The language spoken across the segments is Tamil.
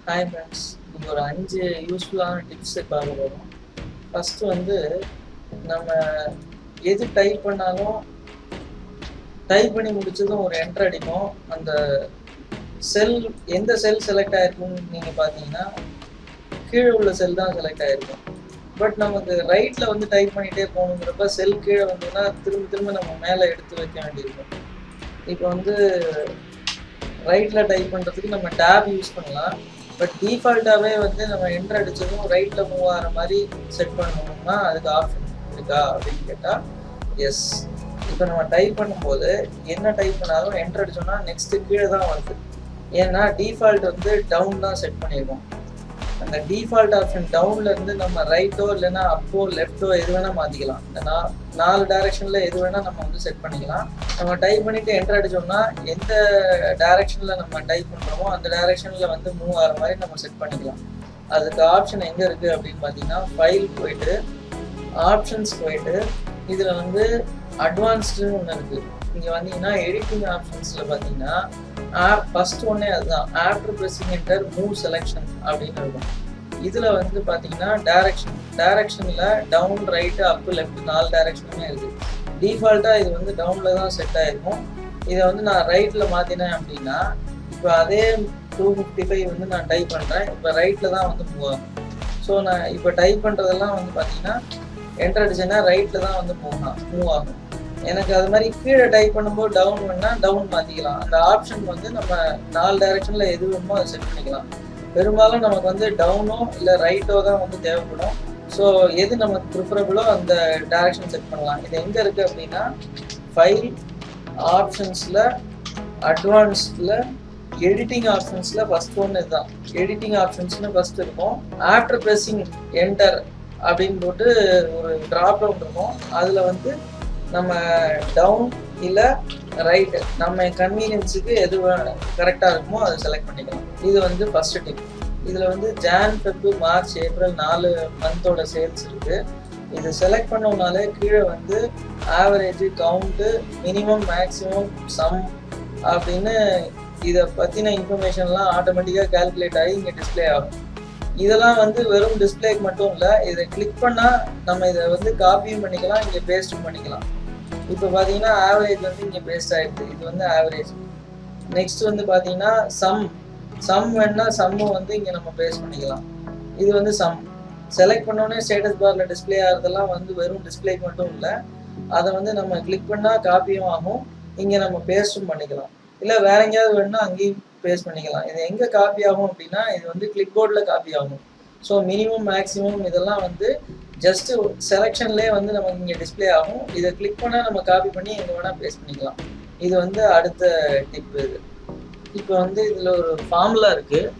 ஹாய் ஃப்ரெண்ட்ஸ், இங்கே ஒரு 5 யூஸ்ஃபுல்லான டிப்ஸ் பார்க்க போகிறோம். ஃபஸ்ட்டு வந்து நம்ம எது டைப் பண்ணாலும் டைப் பண்ணி முடிச்சதும் ஒரு என்டர் அடிக்கும். அந்த செல் எந்த செல் செலக்ட் ஆகிருக்குன்னு நீங்கள் பார்த்தீங்கன்னா கீழே உள்ள செல் தான் செலக்ட் ஆகிருக்கும். பட் நமக்கு ரைட்டில் வந்து டைப் பண்ணிகிட்டே போகணுங்கிறப்ப செல் கீழே வந்தோன்னா திரும்ப நம்ம மேலே எடுத்து வைக்க வேண்டியிருக்கும். இப்போ வந்து ரைட்டில் டைப் பண்ணுறதுக்கு நம்ம டேப் யூஸ் பண்ணலாம். பட் டிஃபால்ட்டாகவே வந்து நம்ம என்டர் அடித்ததும் ரைட்டில் மூவ் ஆகிற மாதிரி செட் பண்ணணும்னா அதுக்கு ஆப்ஷன் இருக்கா அப்படின்னு கேட்டால் எஸ். இப்போ நம்ம டைப் பண்ணும்போது என்ன டைப் பண்ணாலும் என்டர் அடித்தோம்னா நெக்ஸ்ட்டு கீழே தான் வருது. ஏன்னா டிஃபால்ட் வந்து டவுன் தான் செட் பண்ணியிருக்கோம். அந்த டிஃபால்ட் ஆப்ஷன் டவுன்லேருந்து நம்ம ரைட்டோ இல்லைன்னா அப்போ லெஃப்ட்டோ எது வேணால் மாற்றிக்கலாம். இந்த 4 டைரெக்ஷனில் எது வேணால் நம்ம வந்து செட் பண்ணிக்கலாம். நம்ம டைப் பண்ணிவிட்டு என்டர் அடித்தோம்னா எந்த டைரெக்ஷனில் நம்ம டைப் பண்ணுறோமோ அந்த டைரெக்ஷனில் வந்து மூவ் ஆகிற மாதிரி நம்ம செட் பண்ணிக்கலாம். அதுக்கு ஆப்ஷன் எங்கே இருக்குது அப்படின்னு பார்த்தீங்கன்னா ஃபைல் போயிட்டு ஆப்ஷன்ஸ் போயிட்டு இதில் வந்து அட்வான்ஸ்டுன்னு ஒன்று இருக்குது. இங்கே வந்தீங்கன்னா எடிட்டிங் ஆப்ஷன்ஸில் பார்த்தீங்கன்னா ஃபர்ஸ்ட் ஒன்னே அதுதான், after pressing enter move selection அப்படின்னு இருக்கும். இதில் வந்து பார்த்தீங்கன்னா டைரக்ஷனில் டவுன் ரைட்டு அப்பு லெஃப்ட் 4 டைரக்ஷனுமே இருக்குது. டிஃபால்ட்டாக இது வந்து டவுனில் தான் செட் ஆகிருக்கும். இதை வந்து நான் ரைட்டில் மாற்றினேன் அப்படின்னா இப்போ அதே 255 வந்து நான் டைப் பண்ணுறேன். இப்போ ரைட்டில் தான் வந்து மூவ் ஆகும். ஸோ நான் இப்போ டைப் பண்ணுறதெல்லாம் வந்து பார்த்தீங்கன்னா என்டர் அடிச்சேன்னா ரைட்டில் தான் வந்து மூவ் ஆகும். எனக்கு அது மாதிரி கீழே டைப் பண்ணும்போது டவுன் பண்ணால் டவுன் மாற்றிக்கலாம். அந்த ஆப்ஷன் வந்து நம்ம 4 டைரெக்ஷனில் எது வேணுமோ அதை செட் பண்ணிக்கலாம். பெரும்பாலும் நமக்கு வந்து டவுனோ இல்லை ரைட்டோ தான் வந்து தேவைப்படும். ஸோ எது நமக்கு ப்ரிஃபரபிளோ அந்த டைரெக்ஷன் செட் பண்ணலாம். இது எங்கே இருக்குது அப்படின்னா ஃபைல் ஆப்ஷன்ஸில் அட்வான்ஸ்டில் எடிட்டிங் ஆப்ஷன்ஸில் ஃபஸ்ட் ஒன்று இதுதான். எடிட்டிங் ஆப்ஷன்ஸ்னு ஃபஸ்ட் இருக்கும். ஆஃப்டர் ப்ரெஸ்ஸிங் என்டர் அப்படின்னு போட்டு ஒரு ட்ராப் டவுன் இருக்கும். அதில் வந்து நம்ம டவுன் இல்லை ரைட்டு நம்ம கன்வீனியன்ஸுக்கு எது கரெக்டாக இருக்குமோ அதை செலக்ட் பண்ணிக்கலாம். இது வந்து ஃபஸ்ட்டு டிப். இதில் வந்து ஜான், ஃபெப்ரு, மார்ச், ஏப்ரல் 4 மந்தோட சேல்ஸ் இருக்குது. இது செலக்ட் பண்ணோம்னாலே கீழே வந்து average, count, minimum, maximum, sum அப்படின்னு இதை பற்றின இன்ஃபர்மேஷன்லாம் ஆட்டோமேட்டிக்காக கால்குலேட் ஆகி இங்கே டிஸ்பிளே ஆகும். இதெல்லாம் வந்து வெறும் டிஸ்பிளேக்கு மட்டும் இல்லை, இதை கிளிக் பண்ணால் நம்ம இதை வந்து காப்பியும் பண்ணிக்கலாம், இங்கே பேஸ்ட்டும் பண்ணிக்கலாம். இப்போ பார்த்தீங்கன்னா ஆவரேஜ் வந்து இங்கே பேஸ்ட் ஆகிடுது. இது வந்து ஆவரேஜ். நெக்ஸ்ட் வந்து பார்த்தீங்கன்னா சம் வேணுன்னா சம்மும் வந்து இங்கே நம்ம பேஸ்ட் பண்ணிக்கலாம். இது வந்து சம் செலக்ட் பண்ணோடனே ஸ்டேட்டஸ் பாரில் டிஸ்பிளே ஆகிறதெல்லாம் வந்து வெறும் டிஸ்பிளேக்கு மட்டும் இல்லை, அதை வந்து நம்ம கிளிக் பண்ணால் காப்பியும் ஆகும், இங்கே நம்ம பேஸ்ட்டும் பண்ணிக்கலாம். இல்லை வேற எங்கேயாவது வேணுன்னா அங்கேயும் பேஸ்ட் பண்ணிக்கலாம். இது எங்கே காப்பி ஆகும் அப்படின்னா இது வந்து கிளிக் போர்டில் காப்பி ஆகும். ஸோ மினிமம், மேக்ஸிமம் இதெல்லாம் வந்து ஜஸ்ட்டு செலெக்ஷன்லேயே வந்து நமக்கு இங்கே டிஸ்பிளே ஆகும். இதை கிளிக் பண்ணால் நம்ம காப்பி பண்ணி எங்கே வேணால் பேஸ்ட் பண்ணிக்கலாம். இது வந்து அடுத்த டிப். இது இப்போ வந்து இதில் ஒரு ஃபார்முலா இருக்குது.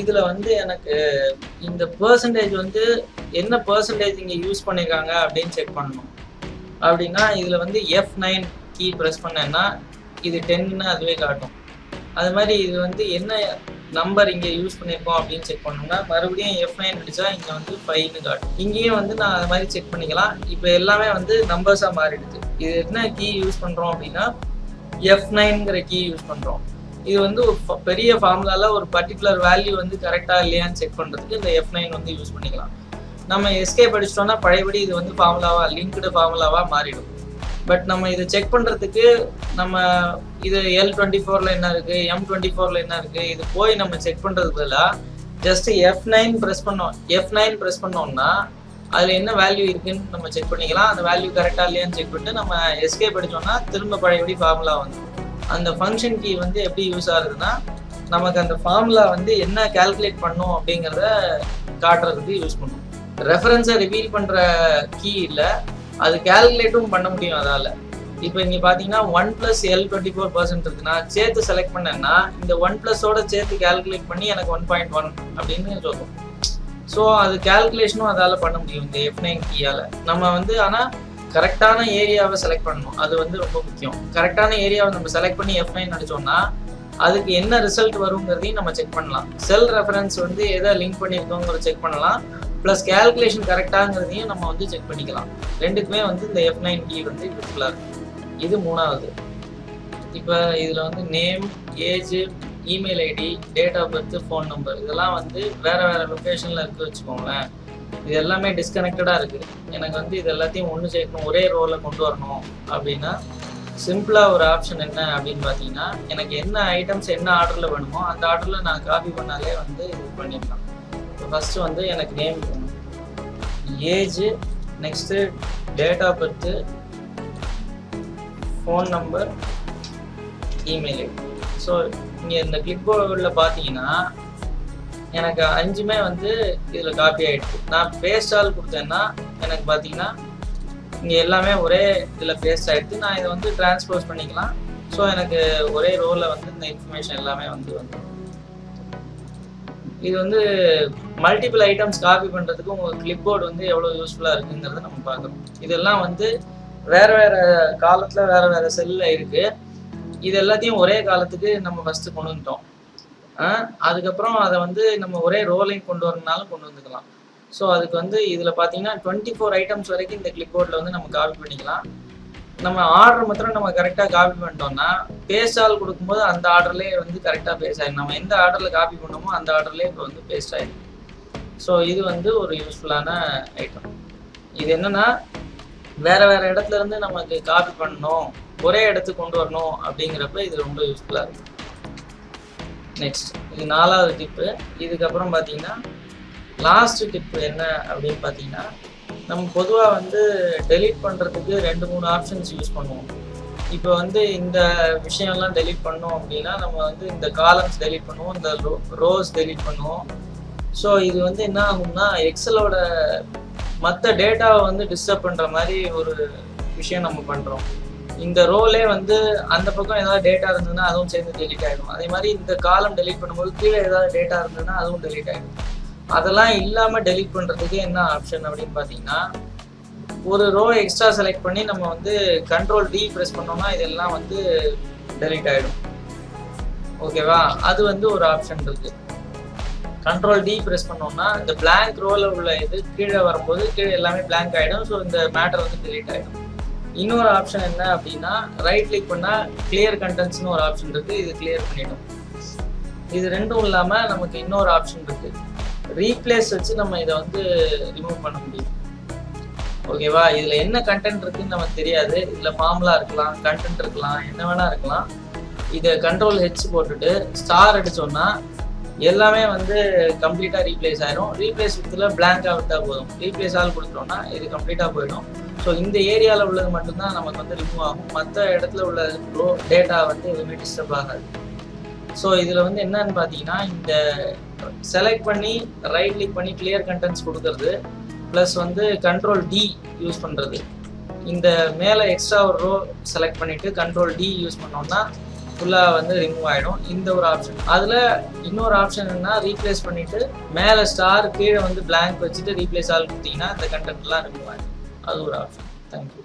இதில் வந்து எனக்கு இந்த பர்சன்டேஜ் வந்து என்ன பர்சன்டேஜ் இங்கே யூஸ் பண்ணியிருக்காங்க அப்படின்னு செக் பண்ணணும். அப்படின்னா இதில் வந்து F9 கீ ப்ரெஸ் பண்ணேன்னா இது 10ன்னு அதுவே காட்டும். அது மாதிரி இது வந்து என்ன நம்பர் இங்கே யூஸ் பண்ணியிருக்கோம் அப்படின்னு செக் பண்ணோம்னா மறுபடியும் F9 அடித்தா இங்கே வந்து 5ன்னு காட்டும். இங்கேயும் வந்து நான் அது மாதிரி செக் பண்ணிக்கலாம். இப்போ எல்லாமே வந்து நம்பர்ஸாக மாறிடுது. இது என்ன கீ யூஸ் பண்ணுறோம் அப்படின்னா F9ங்கிற கீ யூஸ் பண்ணுறோம். இது வந்து ஒரு பெரிய ஃபார்முலாவில் ஒரு பர்டிகுலர் வேல்யூ வந்து கரெக்டாக இல்லையான்னு செக் பண்ணுறதுக்கு இந்த F9 வந்து யூஸ் பண்ணிக்கலாம். நம்ம எஸ்கேப் அடிச்சிட்டோம்னா பழையபடி இது வந்து ஃபார்முலாவாக லிங்க்டு ஃபார்முலாவாக மாறிடும். பட் நம்ம இதை செக் பண்ணுறதுக்கு நம்ம இது L24ல் என்ன இருக்குது, M24ல் என்ன இருக்குது, இது போய் நம்ம செக் பண்ணுறதுக்கு பதிலாக ஜஸ்ட்டு F9 ப்ரெஸ் பண்ணோம்னா அதில் என்ன வேல்யூ இருக்குன்னு நம்ம செக் பண்ணிக்கலாம். அந்த வேல்யூ கரெக்டாக இல்லையான்னு செக் பண்ணிட்டு நம்ம எஸ்கேப் அடித்தோம்னா திரும்ப பழையபடி ஃபார்முலா வந்துடும். அந்த ஃபங்க்ஷன் கீ வந்து எப்படி யூஸ் ஆகுதுன்னா நமக்கு அந்த ஃபார்முலா வந்து என்ன கால்குலேட் பண்ணும் அப்படிங்கிறத காட்டுறதுக்கு யூஸ் பண்ணும். ரெஃபரன்ஸை ரிவீல் பண்ணுற கீ இல்லை, அது கால்குலேட்டும் பண்ண முடியும். அதால் இப்போ இங்கே பார்த்தீங்கன்னா 1 + L24% இருக்குன்னா சேர்த்து செலக்ட் பண்ணேன்னா இந்த 1+ஓட சேர்த்து கால்குலேட் பண்ணி எனக்கு 1.1 அப்படின்னு சொல்லும். ஸோ அது கால்குலேஷனும் அதால் பண்ண முடியும் இந்த F9 கீயால். நம்ம வந்து ஆனால் கரெக்டான ஏரியாவை செலக்ட் பண்ணணும். அது வந்து ரொம்ப முக்கியம். கரெக்டான ஏரியாவை நம்ம செலக்ட் பண்ணி F9 அடித்தோம்னா அதுக்கு என்ன ரிசல்ட் வருங்கிறதையும் நம்ம செக் பண்ணலாம். செல் ரெஃபரன்ஸ் வந்து எதை லிங்க் பண்ணியிருக்கோங்கிறத செக் பண்ணலாம். ப்ளஸ் கேல்குலேஷன் கரெக்டாங்கிறதையும் நம்ம வந்து செக் பண்ணிக்கலாம். ரெண்டுக்குமே வந்து இந்த F9 கீ வந்து யூஸ்ஃபுல்லாக இருக்கும். இது 3வது. இப்போ இதில் வந்து name, age, email ID, date of birth, phone number இதெல்லாம் வந்து வேறு வேறு லொக்கேஷனில் இருக்குது வச்சுக்கோங்களேன். இது எல்லாமே டிஸ்கனெக்டடாக இருக்குது. எனக்கு வந்து இது எல்லாத்தையும் ஒன்று சேர்க்கணும், ஒரே ரோவில் கொண்டு வரணும் அப்படின்னா சிம்பிளாக ஒரு ஆப்ஷன் என்ன அப்படின்னு பார்த்தீங்கன்னா, எனக்கு என்ன ஐட்டம்ஸ் என்ன ஆர்டரில் வேணுமோ அந்த ஆர்டரில் நான் காப்பி பண்ணாலே வந்து இது பண்ணிடலாம். இப்போ ஃபஸ்ட்டு வந்து எனக்கு நேம் வேணும், age, next date of birth, phone number, email ID. So இங்கே இந்த கிளிக் போர்டில் பார்த்தீங்கன்னா எனக்கு 5மே வந்து இதில் காப்பி ஆகிடுச்சு. நான் பேஸ்ட் ஆல் கொடுத்தேன்னா எனக்கு பார்த்தீங்கன்னா இங்கே எல்லாமே ஒரே இதில் பேஸ்ட் ஆகிடுச்சு. நான் இதை வந்து டிரான்ஸ்போஸ் பண்ணிக்கலாம். ஸோ எனக்கு ஒரே ரோவில் வந்து இந்த இன்ஃபர்மேஷன் எல்லாமே வந்து இது வந்து மல்டிபிள் ஐட்டம்ஸ் காப்பி பண்ணுறதுக்கு உங்களுக்கு கிளிப் போர்டு வந்து எவ்வளோ யூஸ்ஃபுல்லாக இருக்குங்கிறத நம்ம பார்க்குறோம். இதெல்லாம் வந்து வேறு வேறு காலத்தில் வேறு வேறு செல்லில் இருக்குது. இது எல்லாத்தையும் ஒரே காலத்துக்கு நம்ம ஃபஸ்ட்டு கொண்டு வந்துட்டோம். அதுக்கப்புறம் அதை வந்து நம்ம ஒரே ரோலையும் கொண்டு வரணுனாலும் கொண்டு வந்துக்கலாம். ஸோ அதுக்கு வந்து இதில் பார்த்தீங்கன்னா 24 ஐட்டம்ஸ் வரைக்கும் இந்த கிளிப் போர்டில் வந்து நம்ம காப்பி பண்ணிக்கலாம். நம்ம ஆர்டர் மாத்திரம் நம்ம கரெக்டாக காப்பி பண்ணிட்டோம்னா பேஸ்ட் ஆல் கொடுக்கும்போது அந்த ஆர்டர்லேயே வந்து கரெக்டாக பேஸ்ட் ஆகிடும். நம்ம எந்த ஆர்டரில் காப்பி பண்ணோமோ அந்த ஆர்டர்லேயே இப்போ வந்து பேஸ்ட் ஆகிடும். ஸோ இது வந்து ஒரு யூஸ்ஃபுல்லான ஐட்டம். இது என்னென்னா வேறு வேறு இடத்துல இருந்து நமக்கு காப்பி பண்ணணும், ஒரே இடத்துக்கு கொண்டு வரணும் அப்படிங்கிறப்ப இது ரொம்ப யூஸ்ஃபுல்லாக இருக்குது. நெக்ஸ்ட் இது 4வது டிப்பு. இதுக்கப்புறம் பார்த்தீங்கன்னா லாஸ்ட் டிப்பு என்ன அப்படின்னு பார்த்தீங்கன்னா, நம்ம பொதுவாக வந்து டெலீட் பண்ணுறதுக்கு 2-3 ஆப்ஷன்ஸ் யூஸ் பண்ணுவோம். இப்போ வந்து இந்த விஷயம்லாம் டெலீட் பண்ணோம் அப்படின்னா நம்ம வந்து இந்த காலம்ஸ் டெலீட் பண்ணுவோம், இந்த ரோஸ் டெலீட் பண்ணுவோம். ஸோ இது வந்து என்ன ஆகும்னா எக்ஸலோட மற்ற டேட்டாவை வந்து டிஸ்டர்ப் பண்ணுற மாதிரி ஒரு விஷயம் நம்ம பண்ணுறோம். இந்த ரோலே வந்து அந்த பக்கம் ஏதாவது டேட்டா இருந்ததுன்னா அதுவும் சேர்ந்து டெலீட் ஆகிடும். அதே மாதிரி இந்த காலம் டெலீட் பண்ணும்போது கீழே ஏதாவது டேட்டா இருந்ததுன்னா அதுவும் டெலீட் ஆகிடும். அதெல்லாம் இல்லாமல் டெலீட் பண்ணுறதுக்கு என்ன ஆப்ஷன் அப்படின்னு பார்த்தீங்கன்னா, ஒரு ரோ எக்ஸ்ட்ரா செலக்ட் பண்ணி நம்ம வந்து Ctrl D ப்ரெஸ் பண்ணோம்னா இதெல்லாம் வந்து டெலீட் ஆகிடும். ஓகேவா? அது வந்து ஒரு ஆப்ஷன் இருக்குது. Ctrl D ப்ரெஸ் பண்ணோம்னா இந்த பிளாங்க் ரோவில் உள்ள இது கீழே வரும்போது கீழே எல்லாமே பிளாங்க் ஆகிடும். ஸோ இந்த மேட்டர் வந்து டெலீட் ஆகிடும். இன்னொரு ஆப்ஷன் என்ன அப்படின்னா ரைட் கிளிக் பண்ணால் கிளியர் கண்டென்ட்ஸ்னு ஒரு ஆப்ஷன் இருக்குது. இது கிளியர் பண்ணிடும். இது ரெண்டும் இல்லாமல் நமக்கு இன்னொரு ஆப்ஷன் இருக்குது, ரீப்ளேஸ் வச்சு நம்ம இதை வந்து ரிமூவ் பண்ண முடியும். ஓகேவா? இதில் என்ன கண்டென்ட் இருக்குன்னு நமக்கு தெரியாது. இதில் ஃபார்முலா இருக்கலாம், கண்டென்ட் இருக்கலாம், என்ன வேணா இருக்கலாம். இதை Ctrl H போட்டுட்டு ஸ்டார் அடித்தோம்னா எல்லாமே வந்து கம்ப்ளீட்டாக ரீப்ளேஸ் ஆயிரும். ரீப்ளேஸ் வித்தில் பிளாங்காக விட்டால் போதும். ரீப்ளேஸ் ஆல் கொடுத்துட்டோம்னா இது கம்ப்ளீட்டாக போயிடும். ஸோ இந்த ஏரியாவில் உள்ளது மட்டும்தான் நமக்கு வந்து ரிமூவ் ஆகும். மற்ற இடத்துல உள்ள டேட்டா வந்து எதுவுமே டிஸ்டர்ப் ஆகாது. ஸோ இதில் வந்து என்னன்னு பார்த்தீங்கன்னா இந்த செலக்ட் பண்ணி ரைட் கிளிக் பண்ணி கிளியர் கண்டென்ட்ஸ் கொடுக்கறது ப்ளஸ் வந்து Ctrl D யூஸ் பண்ணுறது. இந்த மேலே எக்ஸ்ட்ரா ஒரு ரோ செலக்ட் பண்ணிவிட்டு Ctrl D யூஸ் பண்ணோம்னா ஃபுல்லாக வந்து ரிமூவ் ஆகிடும். இந்த ஒரு ஆப்ஷன். அதில் இன்னொரு ஆப்ஷன் என்ன, ரீப்ளேஸ் பண்ணிவிட்டு மேலே ஸ்டார் கீழே வந்து பிளாங்க் வச்சுட்டு ரீப்ளேஸ் ஆல் கொடுத்தீங்கன்னா இந்த கண்டென்ட்லாம் ரிமூவ் ஆகிடும். அது ஒரு ஆப்ஷன். தேங்க்யூ.